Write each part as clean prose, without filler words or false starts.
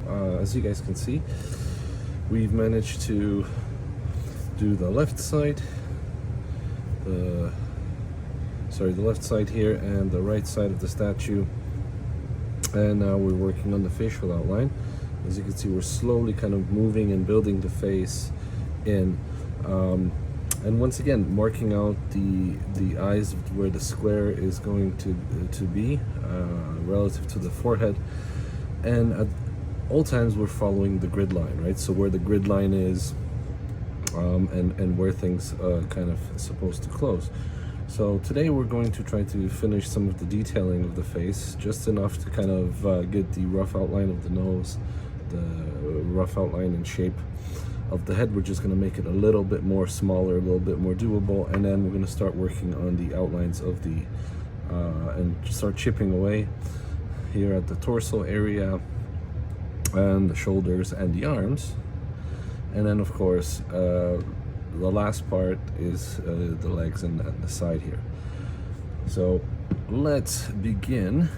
as you guys can see, we've managed to do the left side, the left side here, and the right side of the statue. And now we're working on the facial outline. As you can see, we're slowly kind of moving and building the face in. And once again, marking out the eyes where the square is going to be relative to the forehead. And at all times, we're following the grid line, right? So where the grid line is, and where things kind of supposed to close. So today we're going to try to finish some of the detailing of the face, just enough to kind of get the rough outline of the nose, the rough outline and shape of the head. We're just going to make it a little bit more smaller, a little bit more doable, and then we're going to start working on the outlines of the and start chipping away here at the torso area and the shoulders and the arms. And then of course the last part is the legs and the side here. So let's begin.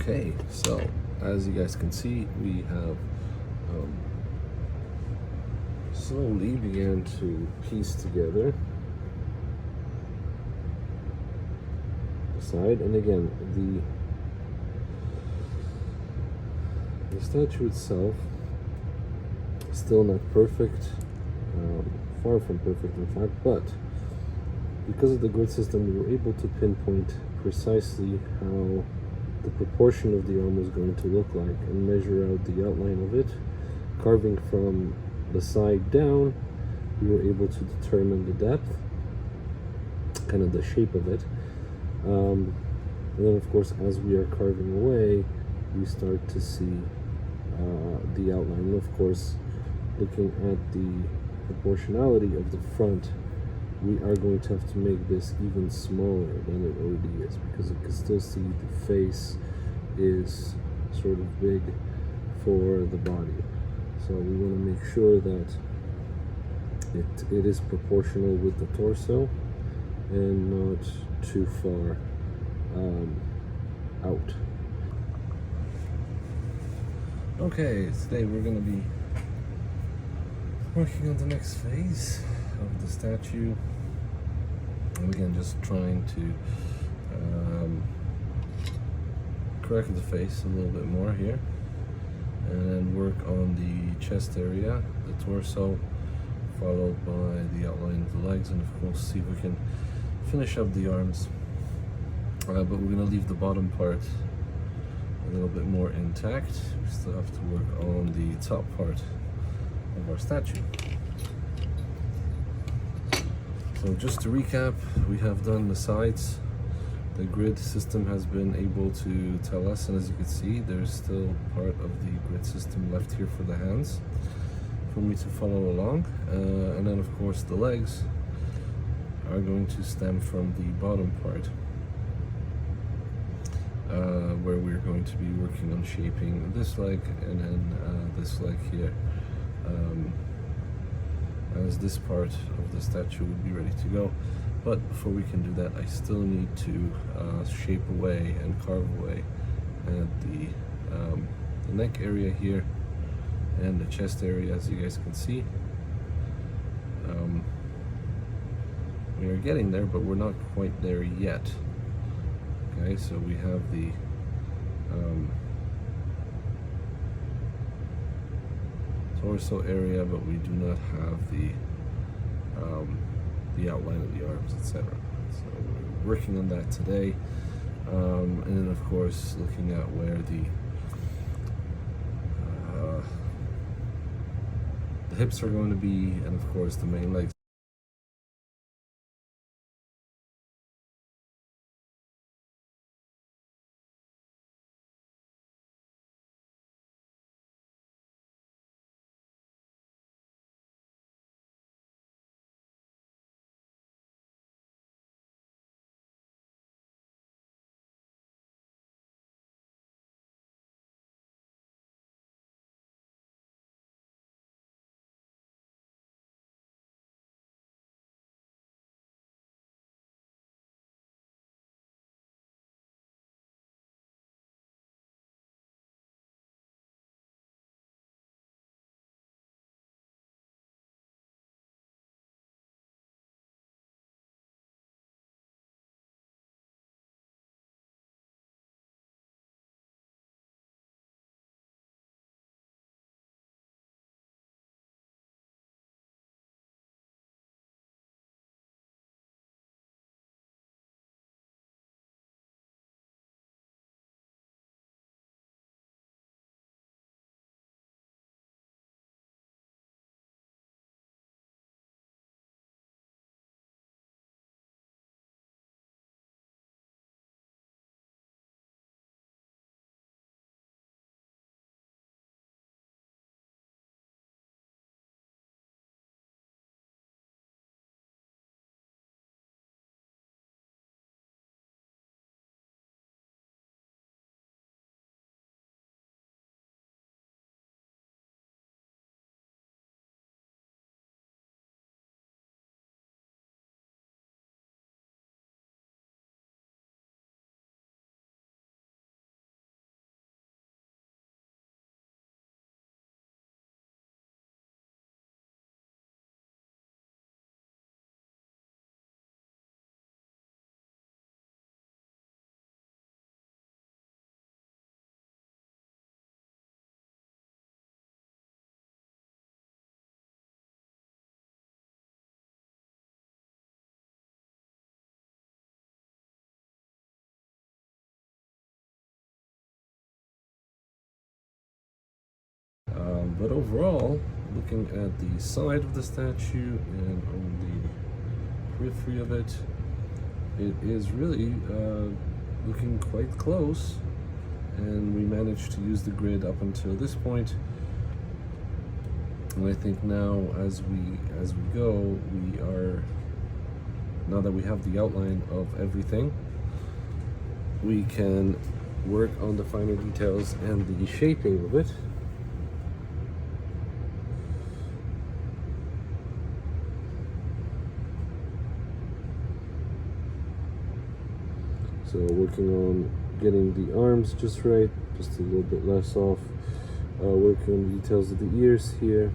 Okay, so as you guys can see, we have slowly began to piece together the side. And again, the statue itself is still not perfect, far from perfect in fact, but because of the grid system, we were able to pinpoint precisely how the proportion of the arm was going to look like and measure out the outline of it. Carving from the side down, we were able to determine the depth, kind of the shape of it. And then of course, as we are carving away, we start to see the outline. And of course, looking at the proportionality of the front, we are going to have to make this even smaller than it already is, because you can still see the face is sort of big for the body. So we want to make sure that it is proportional with the torso and not too far out. Okay, today we're going to be working on the next phase of the statue. And again, just trying to correct the face a little bit more here, and then work on the chest area, the torso, followed by the outline of the legs, and of course see if we can finish up the arms. But we're going to leave the bottom part a little bit more intact. We still have to work on the top part of our statue. So just to recap, we have done the sides. The grid system has been able to tell us, and as you can see, there's still part of the grid system left here for the hands for me to follow along. And then of course the legs are going to stem from the bottom part, where we're going to be working on shaping this leg and then this leg here. as this part of the statue would be ready to go. But before we can do that, I still need to shape away and carve away at the neck area here and the chest area, as you guys can see. We are getting there, but we're not quite there yet. Okay, so we have the torso area, but we do not have the outline of the arms, etc. So we're working on that today, and then of course looking at where the hips are going to be, and of course the main legs. But overall, looking at the side of the statue and on the periphery of it, it is really looking quite close, and we managed to use the grid up until this point. And I think now, as we go, now that we have the outline of everything, we can work on the finer details and the shaping of it. So working on getting the arms just right, just a little bit less off. Working on the details of the ears here.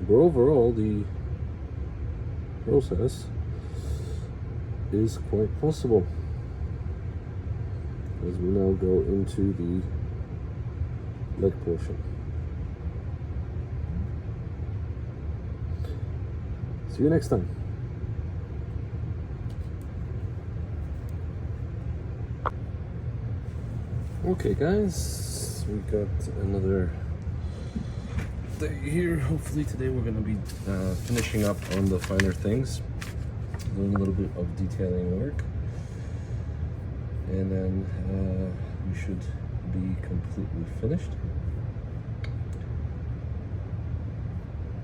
But overall, the process is quite possible as we now go into the leg portion. See you next time. Okay guys, we got another day here. Hopefully today we're going to be finishing up on the finer things, doing a little bit of detailing work, and then we should be completely finished.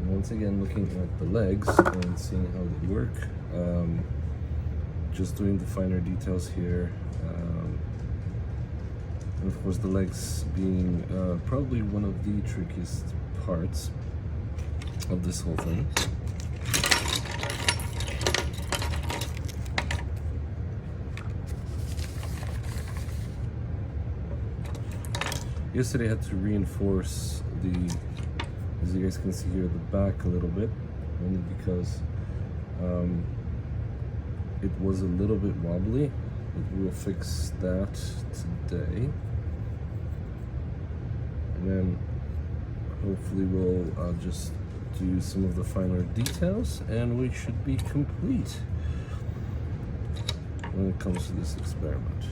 And once again, looking at the legs and seeing how they work, just doing the finer details here. And of course the legs being probably one of the trickiest parts of this whole thing. Yesterday I had to reinforce as you guys can see here, the back a little bit, only because it was a little bit wobbly, but we'll fix that today. And then hopefully we'll just do some of the finer details and we should be complete when it comes to this experiment.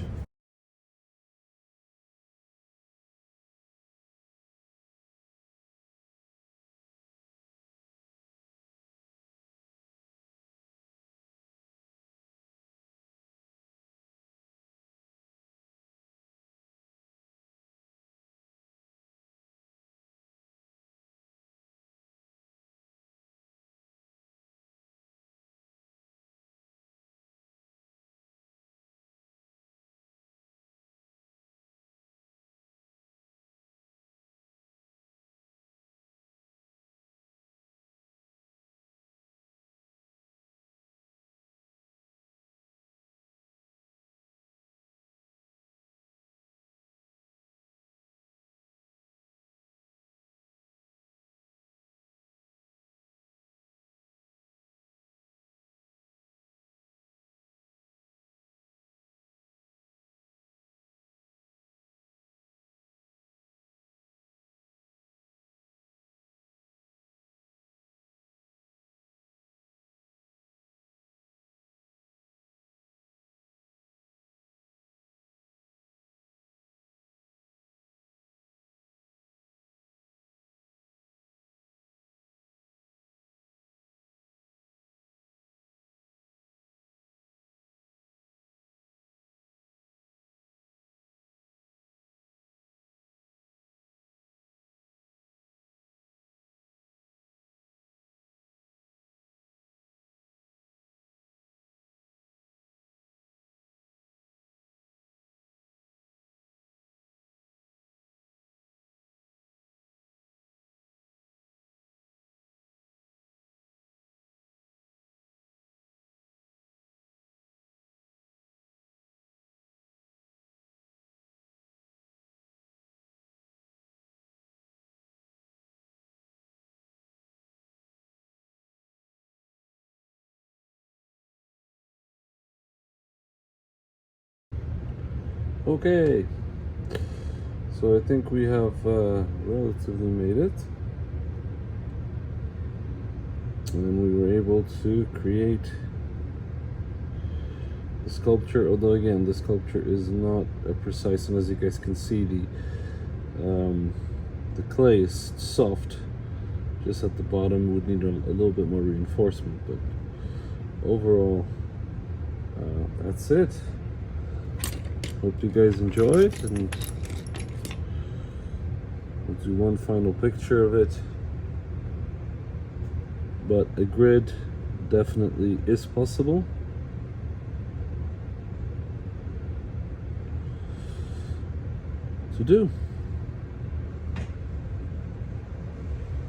Okay, so I think we have relatively made it, and then we were able to create the sculpture, although again the sculpture is not a precise, and as you guys can see the clay is soft just at the bottom, would need a little bit more reinforcement, but overall that's it. Hope you guys enjoyed, and we'll do one final picture of it. But a grid definitely is possible. To do.